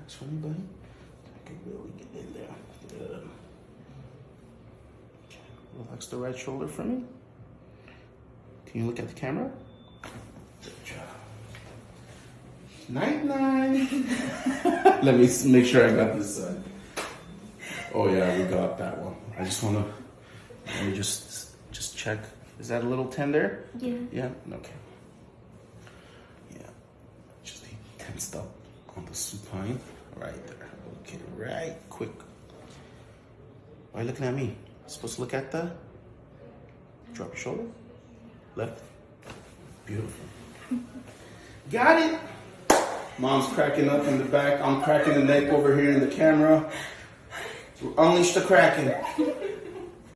Relax for me, buddy. I can really get in there. Good. Okay. Relax the right shoulder for me. Can you look at the camera? Good job. Night night. Let me make sure I got this side. Oh yeah, we got that one. I just wanna, let me just check. Is that a little tender? Yeah. Yeah. Okay. Yeah. Just be tensed up on the supine right there. Okay. Right. Quick. Why are you looking at me? Supposed to look at the. Drop your shoulder. Left. Beautiful. Got it. Mom's cracking up in the back. I'm cracking the neck over here in the camera. Unleash the Crackin.